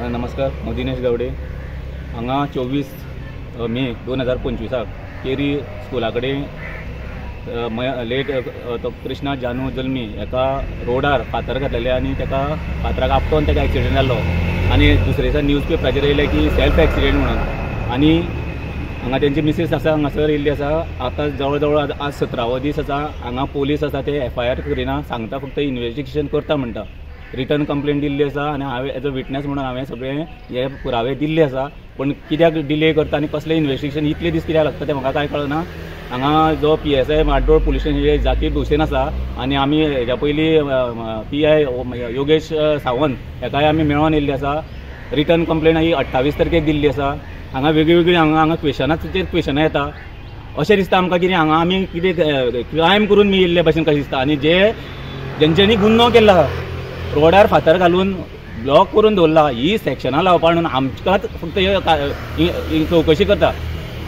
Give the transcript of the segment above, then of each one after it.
नमस्कार, हांव दिनेश गावडे हांगा 24 मे 2025 केरी स्कुला कडेन लेट तो कृष्णा जानू जल्मी एका रोडार फातर घातलेले आनी तेका फातराक आपटोवन तेका एक्सिडेंट जाल्लो आनी दुसरे दिसा न्यूज पेपराचेर येयले की सेल्फ एक्सिडेंट म्हणून। आनी हांगा तेंची मिसेस आसा हांगासर येयल्ली आसा। आतां जवळ जवळ आज 17वो दीस आसा। हांगा पोलीस आसा ते FIR करिना, सांगता फक्त इन्वेस्टिगेशन करता म्हणटा। रिटर्न कंप्लेंट दिल्ली आसा आनी हांवें एज अ विटनेस म्हणून हांवें सगळे हे पुरावे दिल्ले आसा। पण कित्याक डिले करता आनी कसलें इन्वेस्टिगेशन इतले दीस कित्याक लागता तें म्हाका कांय कळना। हांगा जो PSI माड्डोळ पुलीस स्टेशन जाकीर हुसेन आसा आनी आमी हेज्या पयलीं PI योगेश सावंत हेकाय आमी मेळोन येयल्ले आसा। रिटर्न कंप्लेंट ही 28 तारखेक दिल्ली आसा। हांगा वेगळी हांगा क्वेशनाचेर क्वेशनां येता। अशें दिसता आमकां कितें हांगा आमी कितें क्रायम करून मी येयल्ले भशेन कशें दिसता। आनी जेंच्यांनी गुन्हो केला रोडार फातर घालून ब्लॉक करून दवरला ही सेक्शनां लावपा म्हणून आमकांच फक्त ही चवकशी करता।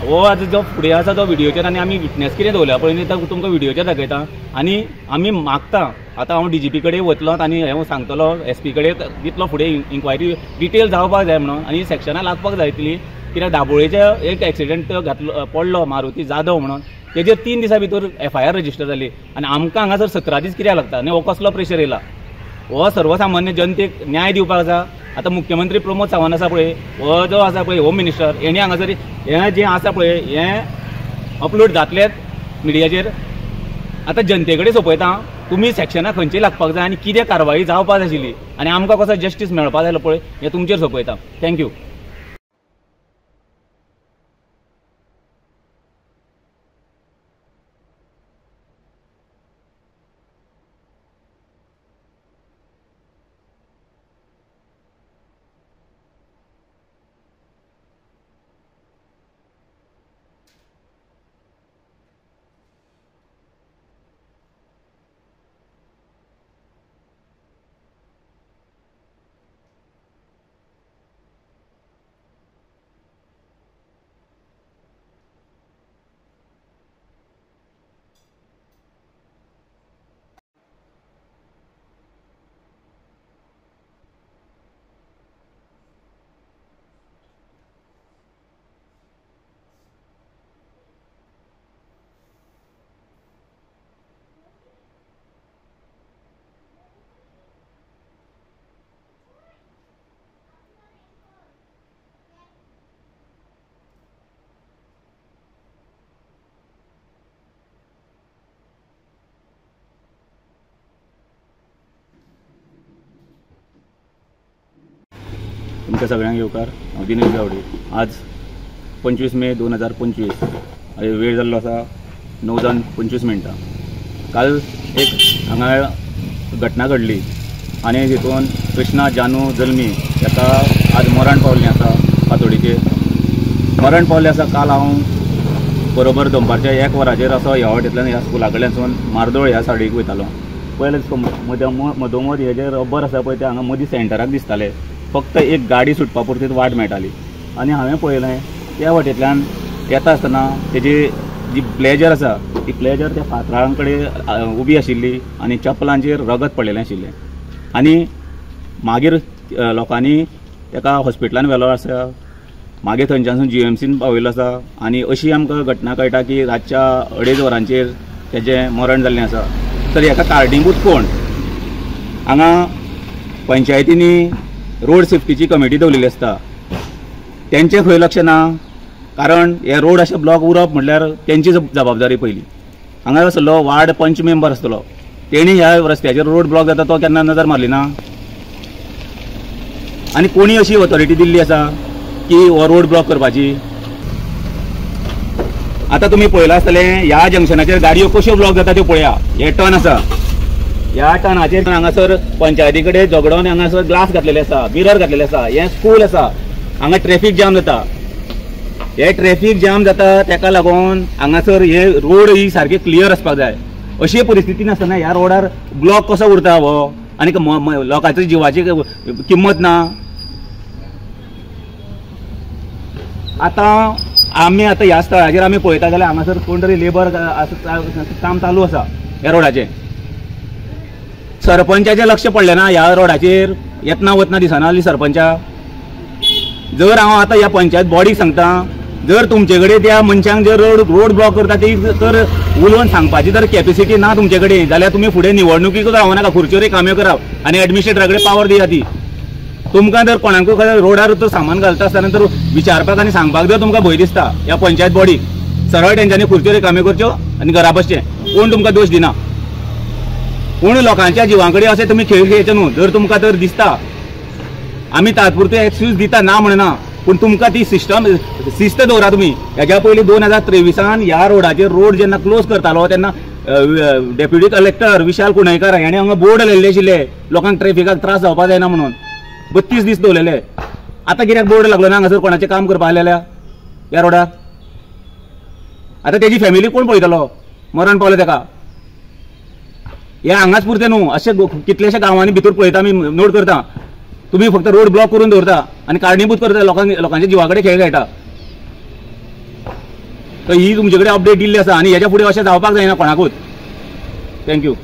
हो आतां जो फुडें आसा तो व्हिडिओचेर आनी आमी विटनेस कितें दवरल्या पळय तुमकां व्हिडिओचेर दाखयता। आनी आमी मागता आतां हांव DGP कडेन वतलो आनी हें सांगतलो SP कडेन दितलो फुडें इन्क्वायरी डिटेल जावपाक जाय म्हणून आनी सेक्शनां लागपाक जाय तितली। कित्याक दाबोळेचे एक एक्सिडेंट पडलो मारुती जाधव म्हणून तेजेर 3 दिसां भितर FIR रजिस्टर जाली आनी आमकां हांगासर 17 दीस कित्याक लागता आनी हो कसलो प्रेशर येयला। हो सर्वसामान्य जनतेक न्याय दिवपाक जाय। आतां मुख्यमंत्री प्रमोद सावंत आसा पळय, हो जो आसा पळय होम मिनिस्टर, हेणी हांगासर हें जें आसा पळय हें अपलोड जातलेंच मिडियाचेर। आतां जनते कडेन सोपयता तुमी सेक्शनां खंयचीं लागपाक जाय आनी कितें कारवाई जावपाक जाय आशिल्ली आनी आमकां कसो जस्टीस मेळपाक जाय पळय हें तुमचेर सोपयता। थँक्यू। तुमच्या सगळ्यांक येवकार, हांव दिनेश गावडे। आज 25 मे 2025 वेळ जाल्लो आसा 9:25 काल एक हांगा घटना घडली आनी तितून कृष्णा जानू जल्मी ताका आज मरण पावल्लें आसा। फातोडीचेर मरण पावल्लें आसा। काल हांव बरोबर दनपारच्या 1 वराचेर असो ह्या वाटेंतल्यान ह्या स्कुला कडल्यानसून मार्दोळ ह्या सायडीक वयतालो। पयले मदोमद हे जे रब्बर आसा पळय ते हांगा मदीं सेंटराक दिसताले। फक्त एक गाडी सुटपा पुरतीच वाट मेळटाली आनी हांवें पळयलें त्या वाटेंतल्यान येता आसतना तेजी जी प्लेजर आसा ती प्लेजर त्या फातरां कडेन उबी आशिल्ली आनी चपलांचेर रगत पडलेलें आशिल्लें। आनी मागीर लोकांनी ताका हॉस्पिटलान व्हेलो आसा। मागीर थंयच्यानसून GMCन पावयलो आसा आनी अशी आमकां घटना कळटा की रातच्या 2:30 वरांचेर तेजें मरण जाल्लें आसा। तर हेका कारणीभूत कोण? हांगा पंचायतींनी रोड सेफ्टीची कमिटी दवरलेली आसता, तेंचे खंय लक्ष ना। कारण हे रोड अशें ब्लॉक उरप म्हटल्यार तेंची जबाबदारी पयली। हांगा आसलो वार्ड पंच मेंबर आसतलो, तेणी ह्या रस्त्याचेर रोड ब्लॉक जाता तो केन्ना नजर मारली ना। आनी कोणी अशी ऑथॉरिटी दिल्ली आसा की हो रोड ब्लॉक करपाची? आतां तुमी पळयलां आसतलें ह्या जंक्शनाचेर गाडयो कश्यो ब्लॉक जाता त्यो पळया। हे टर्न आसा, ह्या टर्नाचेर हांगासर पंचायती कडेन झगडोवन हांगासर ग्लास घातलेले आसा, मिरर घातलेले आसा। हें स्कूल आसा, हांगा ट्रॅफिक जाम जाता। हे ट्रॅफिक जाम जाता ताका लागून हांगासर हे रोड ही सारके क्लियर आसपाक जाय। अशी परिस्थिती नासतना ह्या रोडार ब्लॉक कसो उरता हो आनी लोकांच्या जिवाची किंमत ना। आतां आमी आतां ह्या स्थळाचेर आमी पळयता जाल्यार हांगासर कोण तरी लेबर काम चालू आसा ह्या रोडाचेर। सरपंचाचें लक्ष पडलें ना ह्या रोडाचेर? येतना वतना दिसना सरपंचा? जर हांव आतां ह्या पंचायत बॉडीक सांगता, जर तुमचे कडेन त्या मनशांक जर रोड ब्लॉक करता ती तर उलोवन सांगपाची जर कॅपेसिटी ना तुमचे कडेन, जाल्यार तुमी फुडें निवडणुकीकूच रावनाका, खुर्च्योरय कामे करात आनी एडमिनिस्ट्रेटरा कडेन पावर दिया ती. तुमकां जर कोणाकूय रोडार तर सामान घालता आसतना तर विचारपाक आनी सांगपाक जर तुमकां भंय दिसता ह्या पंचायत बॉडीक, सरळ तेंच्यांनी खुर्च्योर कामे करच्यो आनी घरा बसचें, कोण तुमकां दोश दिना. पूण लोकांच्या जिवां कडेन अशें तुमी खेळ खेळचे न्हू. जर तुमकां तर दिसता आमी तात्पुरते एक्सक्यूज दिता ना म्हणना, पूण तुमकां ती शिस्त दवरा तुमी. हेज्या पयलीं 2023 ह्या रोडाचेर रोड जेन्ना क्लोज करतालो तेन्ना डेप्युटी कलेक्टर विशाल कुंडयकार हाणें हांगा बोर्ड लायिल्ले आशिल्ले लोकांक ट्रॅफिकाक त्रास जावपा जायना म्हणून, 32 दीस दवरलेले. आतां कित्याक बोर्ड लागलो ना हांगासर कोणाचें काम करपा आलेल्या ह्या रोडार? आतां तेजी फॅमिली कोण पळयतलो? मरण पावलें तेका. हे हांगाच पुरते न्हू, अशे कितलेशे गांवांनी भितर पळयता आमी, नोट करता. तुम्ही फक्त रोड ब्लॉक करून दवरता आनी कारणीभूत करता लोकांच्या जिवा कडेन खेळ खेळटा. तर ही तुमचे कडेन अपडेट दिल्ली आसा आनी हेच्या फुडें अशें जावपाक जायना कोणाकूच. थँक्यू.